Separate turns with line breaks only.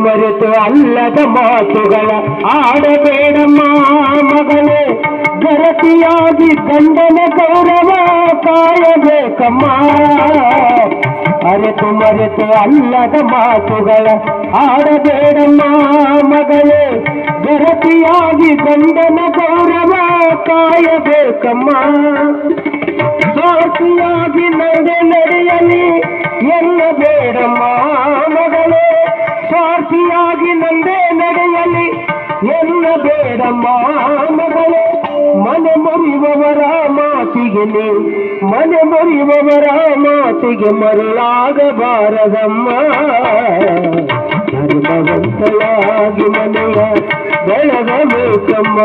ಮರೆತು ಅಲ್ಲದ ಮಾತುಗಳ ಆಡಬೇಡಮ್ಮ ಮಗಳೇ, ಗರತಿಯಾಗಿ ಗಂಡನ ಗೌರವ ಕಾಯಬೇಕಮ್ಮ. ಅರೆತು ಮರೆತು ಅಲ್ಲದ ಮಾತುಗಳ ಆಡಬೇಡಮ್ಮ ಮಗಳೇ, ಗರತಿಯಾಗಿ ಗಂಡನ ಗೌರವ ಕಾಯಬೇಕಮ್ಮ. ಸ್ವಾರ್ಥಿಯಾಗಿ ನಡೆಯಲಿ ಎನ್ನಬೇಡಮ್ಮ ಮಗಳೇ, ಸ್ವಾರ್ಥಿಯಾಗಿ ನಡೆಯಲಿ ಎನ್ನಬೇಡಮ್ಮ ಮಗಳೇ. ಮನೆ ಮುರಿಯುವವರ ಮಾತಿಗೆ ಮರುಳಾಗಬಾರದಮ್ಮ. ಧರ್ಮವಂತಳಾಗಿ ಮನೆಯ ಬೆಳಗಬೇಕಮ್ಮ.